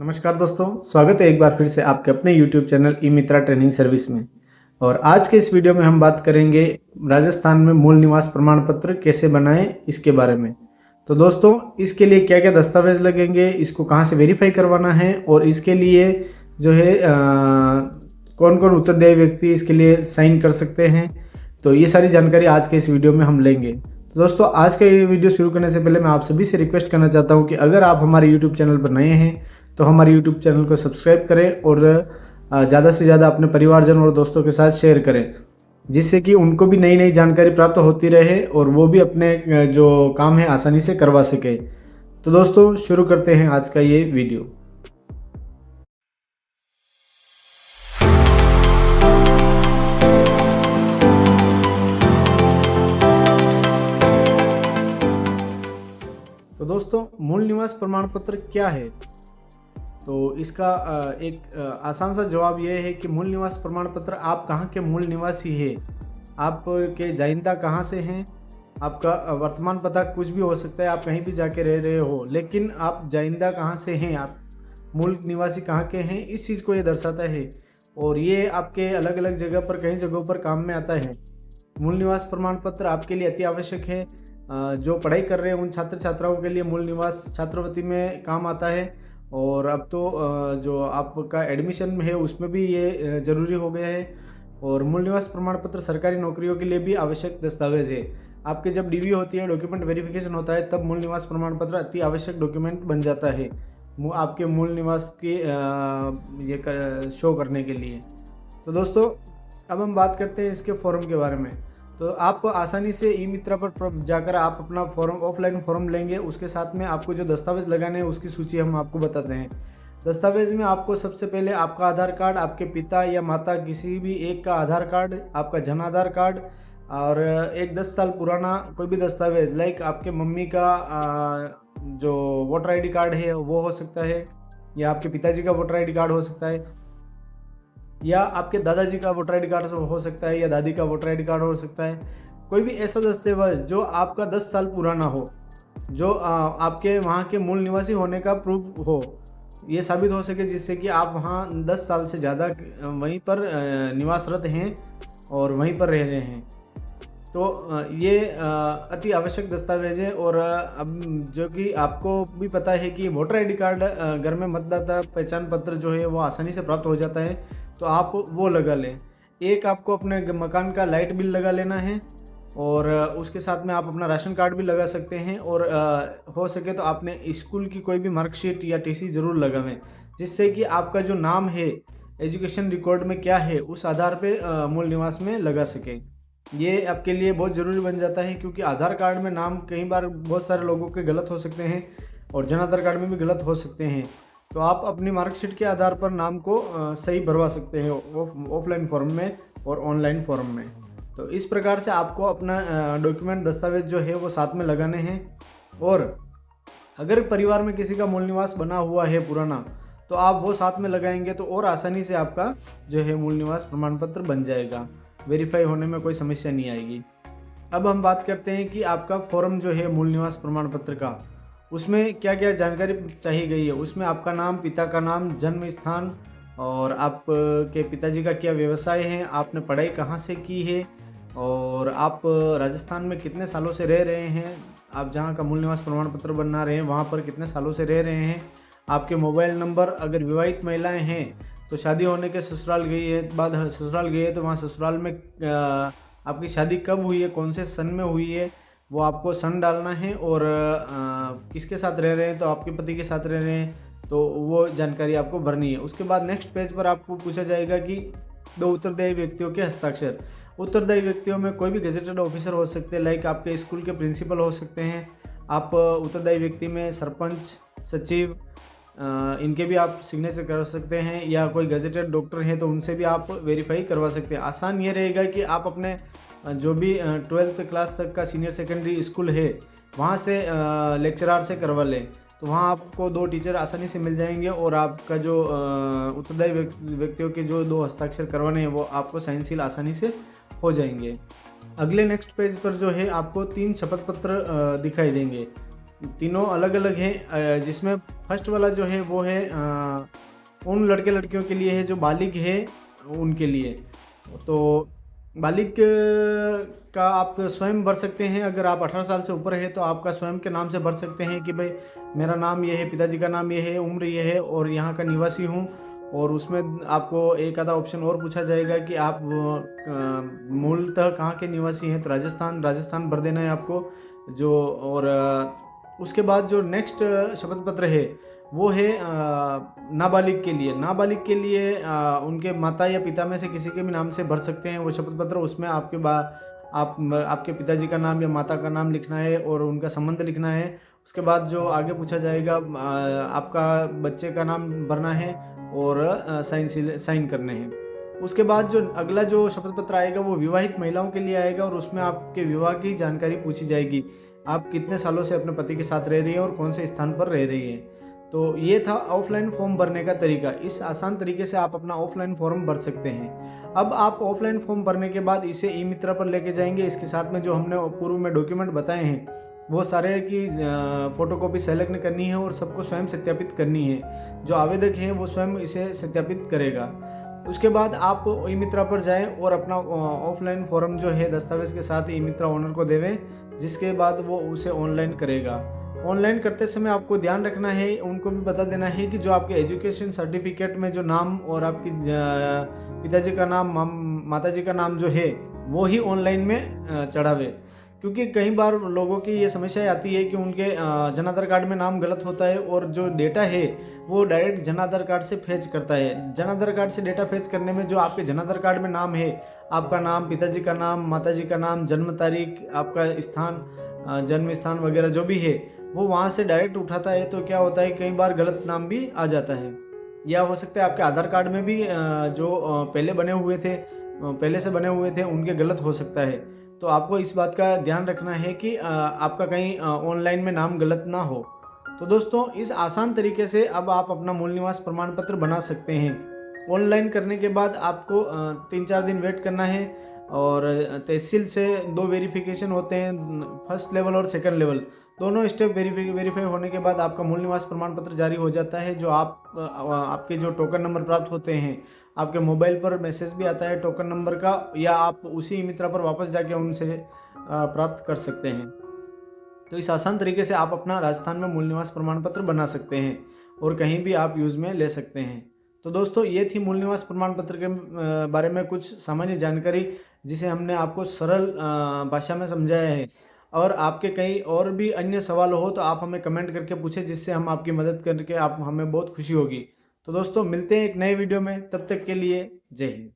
नमस्कार दोस्तों, स्वागत है एक बार फिर से आपके अपने YouTube चैनल ई मित्रा ट्रेनिंग सर्विस में। और आज के इस वीडियो में हम बात करेंगे राजस्थान में मूल निवास प्रमाण पत्र कैसे बनाएं इसके बारे में। तो दोस्तों, इसके लिए क्या क्या दस्तावेज लगेंगे, इसको कहां से वेरीफाई करवाना है और इसके लिए जो है कौन कौन उत्तरदायी व्यक्ति इसके लिए साइन कर सकते हैं, तो ये सारी जानकारी आज के इस वीडियो में हम लेंगे। तो दोस्तों, आज का ये वीडियो शुरू करने से पहले मैं आप सभी से रिक्वेस्ट करना चाहता हूँ कि अगर आप हमारे यूट्यूब चैनल पर नए हैं तो हमारे यूट्यूब चैनल को सब्सक्राइब करें और ज़्यादा से ज़्यादा अपने परिवारजन और दोस्तों के साथ शेयर करें, जिससे कि उनको भी नई नई जानकारी प्राप्त होती रहे और वो भी अपने जो काम है आसानी से करवा सके। तो दोस्तों, शुरू करते हैं आज का ये वीडियो। तो दोस्तों, मूल निवास प्रमाण पत्र क्या है? तो इसका एक आसान सा जवाब यह है कि मूल निवास प्रमाण पत्र आप कहाँ के मूल निवासी है, आपके जाइंदा कहाँ से हैं, आपका वर्तमान पता कुछ भी हो सकता है, आप कहीं भी जाके रह रहे हो, लेकिन आप जाइंदा कहाँ से हैं, आप मूल निवासी कहाँ के हैं, इस चीज़ को ये दर्शाता है। और ये आपके अलग अलग जगह पर कई जगहों पर काम में आता है। मूल निवास प्रमाण पत्र आपके लिए अति आवश्यक है। जो पढ़ाई कर रहे हैं उन छात्र छात्राओं के लिए मूल निवास छात्रवृत्ति में काम आता है। और अब तो जो आपका एडमिशन है उसमें भी ये ज़रूरी हो गया है। और मूल निवास प्रमाण पत्र सरकारी नौकरियों के लिए भी आवश्यक दस्तावेज है। आपके जब डीवी होती है, डॉक्यूमेंट वेरिफिकेशन होता है, तब मूल निवास प्रमाण पत्र अति आवश्यक डॉक्यूमेंट बन जाता है आपके मूल निवास की शो करने के लिए। तो दोस्तों, अब हम बात करते हैं इसके फॉर्म के बारे में। तो आप आसानी से ई मित्रा पर जाकर आप अपना फॉर्म ऑफलाइन फॉर्म लेंगे। उसके साथ में आपको जो दस्तावेज लगाने हैं उसकी सूची हम आपको बताते हैं। दस्तावेज में आपको सबसे पहले आपका आधार कार्ड, आपके पिता या माता किसी भी एक का आधार कार्ड, आपका जन आधार कार्ड और एक 10 साल पुराना कोई भी दस्तावेज, लाइक आपके मम्मी का जो वोटर ID कार्ड है वो हो सकता है, या आपके पिताजी का वोटर ID कार्ड हो सकता है, या आपके दादाजी का वोटर ID कार्ड हो सकता है, या दादी का वोटर ID कार्ड हो सकता है। कोई भी ऐसा दस्तावेज जो आपका 10 साल पुराना हो, जो आपके वहाँ के मूल निवासी होने का प्रूफ हो, ये साबित हो सके, जिससे कि आप वहाँ 10 साल से ज़्यादा वहीं पर निवासरत हैं और वहीं पर रह रहे हैं। तो ये अति आवश्यक दस्तावेज है। और अब जो कि आपको भी पता है कि वोटर ID कार्ड घर में मतदाता पहचान पत्र जो है वो आसानी से प्राप्त हो जाता है, तो आप वो लगा लें। एक आपको अपने मकान का लाइट बिल लगा लेना है और उसके साथ में आप अपना राशन कार्ड भी लगा सकते हैं। और हो सके तो आपने स्कूल की कोई भी मार्कशीट या TC ज़रूर लगावें, जिससे कि आपका जो नाम है एजुकेशन रिकॉर्ड में क्या है उस आधार पे मूल निवास में लगा सके। ये आपके लिए बहुत ज़रूरी बन जाता है, क्योंकि आधार कार्ड में नाम कई बार बहुत सारे लोगों के गलत हो सकते हैं और जन आधार कार्ड में भी गलत हो सकते हैं। तो आप अपनी मार्कशीट के आधार पर नाम को सही भरवा सकते हैं ऑफलाइन फॉर्म में और ऑनलाइन फॉर्म में। तो इस प्रकार से आपको अपना डॉक्यूमेंट दस्तावेज जो है वो साथ में लगाने हैं। और अगर परिवार में किसी का मूल निवास बना हुआ है पुराना, तो आप वो साथ में लगाएंगे तो और आसानी से आपका जो है मूल निवास प्रमाण पत्र बन जाएगा, वेरीफाई होने में कोई समस्या नहीं आएगी। अब हम बात करते हैं कि आपका फॉर्म जो है मूल निवास प्रमाण पत्र का, उसमें क्या क्या जानकारी चाहिए गई है। उसमें आपका नाम, पिता का नाम, जन्म स्थान और आपके पिताजी का क्या व्यवसाय है, आपने पढ़ाई कहाँ से की है और आप राजस्थान में कितने सालों से रह रहे हैं, आप जहाँ का मूल निवास प्रमाण पत्र बना रहे हैं वहाँ पर कितने सालों से रह रहे हैं, आपके मोबाइल नंबर, अगर विवाहित महिलाएं हैं तो शादी होने के ससुराल गई है, बाद ससुराल गई है तो वहाँ ससुराल में आपकी शादी कब हुई है, कौन से सन में हुई है, वो आपको सन डालना है। और किसके साथ रह रहे हैं, तो आपके पति के साथ रह रहे हैं, तो वो जानकारी आपको भरनी है। उसके बाद नेक्स्ट पेज पर आपको पूछा जाएगा कि 2 उत्तरदायी व्यक्तियों के हस्ताक्षर। उत्तरदायी व्यक्तियों में कोई भी गेजेटेड ऑफिसर हो सकते हैं, लाइक आपके स्कूल के प्रिंसिपल हो सकते हैं। आप उत्तरदायी व्यक्ति में सरपंच, सचिव, इनके भी आप सिग्नेचर कर सकते हैं, या कोई गेजेटेड डॉक्टर हैं तो उनसे भी आप वेरीफाई करवा सकते हैं। आसान ये रहेगा कि आप अपने जो भी 12th क्लास तक का सीनियर सेकेंडरी स्कूल है वहाँ से लेक्चरार से करवा लें, तो वहाँ आपको 2 टीचर आसानी से मिल जाएंगे और आपका जो उत्तरदायी व्यक्तियों के जो 2 हस्ताक्षर करवाने हैं वो आपको साइनशील आसानी से हो जाएंगे। अगले नेक्स्ट पेज पर जो है आपको 3 शपथ पत्र दिखाई देंगे। तीनों अलग अलग हैं, जिसमें फर्स्ट वाला जो है वो है उन लड़के लड़कियों के लिए है जो बालिग है उनके लिए। तो बालिग का आप स्वयं भर सकते हैं। अगर आप 18 साल से ऊपर है तो आपका स्वयं के नाम से भर सकते हैं कि भाई मेरा नाम ये है, पिताजी का नाम ये है, उम्र ये है और यहाँ का निवासी हूँ। और उसमें आपको एक आधा ऑप्शन और पूछा जाएगा कि आप मूलतः कहाँ के निवासी हैं, तो राजस्थान भर देना है आपको। जो और उसके बाद जो नेक्स्ट शपथ पत्र है वो है नाबालिग के लिए। नाबालिग के लिए उनके माता या पिता में से किसी के भी नाम से भर सकते हैं वो शपथ पत्र। उसमें आपके पिताजी का नाम या माता का नाम लिखना है और उनका संबंध लिखना है। उसके बाद जो आगे पूछा जाएगा आपका बच्चे का नाम भरना है और साइन करने हैं। उसके बाद जो अगला जो शपथ पत्र आएगा वो विवाहित महिलाओं के लिए आएगा और उसमें आपके विवाह की जानकारी पूछी जाएगी। आप कितने सालों से अपने पति के साथ रह रही हैं और कौन से स्थान पर रह रही हैं। तो ये था ऑफलाइन फॉर्म भरने का तरीका। इस आसान तरीके से आप अपना ऑफलाइन फॉर्म भर सकते हैं। अब आप ऑफलाइन फॉर्म भरने के बाद इसे ई मित्रा पर लेके जाएंगे। इसके साथ में जो हमने पूर्व में डॉक्यूमेंट बताए हैं वो सारे की फोटोकॉपी सेलेक्ट करनी है और सबको स्वयं सत्यापित करनी है। जो आवेदक है वो स्वयं इसे सत्यापित करेगा। उसके बाद आप ई मित्रा पर जाएं और अपना ऑफलाइन फॉर्म जो है दस्तावेज के साथ ई मित्रा ओनर को देवें, जिसके बाद वो उसे ऑनलाइन करेगा। ऑनलाइन करते समय आपको ध्यान रखना है, उनको भी बता देना है कि जो आपके एजुकेशन सर्टिफिकेट में जो नाम और आपकी पिताजी का नाम माताजी का नाम जो है वो ही ऑनलाइन में चढ़ावे। क्योंकि कई बार लोगों की ये समस्या आती है कि उनके जन आधार कार्ड में नाम गलत होता है और जो डेटा है वो डायरेक्ट जन आधार कार्ड से फेच करता है। जन आधार कार्ड से डेटा फेच करने में जो आपके जन आधार कार्ड में नाम है, आपका नाम, पिताजी का नाम, माताजी का नाम, जन्म तारीख, आपका स्थान, जन्म स्थान वगैरह जो भी है वो वहाँ से डायरेक्ट उठाता है। तो क्या होता है कई बार गलत नाम भी आ जाता है। या हो सकता है आपके आधार कार्ड में भी जो पहले से बने हुए थे उनके गलत हो सकता है। तो आपको इस बात का ध्यान रखना है कि आपका कहीं ऑनलाइन में नाम गलत ना हो। तो दोस्तों इस आसान तरीके से अब आप अपना मूल निवास प्रमाण पत्र बना सकते हैं। ऑनलाइन करने के बाद आपको 3-4 दिन वेट करना है और तहसील से 2 वेरिफिकेशन होते हैं, फर्स्ट लेवल और सेकंड लेवल। दोनों स्टेप वेरीफाई होने के बाद आपका मूल निवास प्रमाण पत्र जारी हो जाता है। जो आपके जो टोकन नंबर प्राप्त होते हैं, आपके मोबाइल पर मैसेज भी आता है टोकन नंबर का, या आप उसी ई मित्रा पर वापस जाके उनसे प्राप्त कर सकते हैं। तो इस आसान तरीके से आप अपना राजस्थान में मूल निवास प्रमाण पत्र बना सकते हैं और कहीं भी आप यूज़ में ले सकते हैं। तो दोस्तों ये थी मूल निवास प्रमाण पत्र के बारे में कुछ सामान्य जानकारी, जिसे हमने आपको सरल भाषा में समझाया है। और आपके कई और भी अन्य सवाल हो तो आप हमें कमेंट करके पूछें, जिससे हम आपकी मदद करके आप हमें बहुत खुशी होगी। तो दोस्तों मिलते हैं एक नए वीडियो में, तब तक के लिए जय हिंद।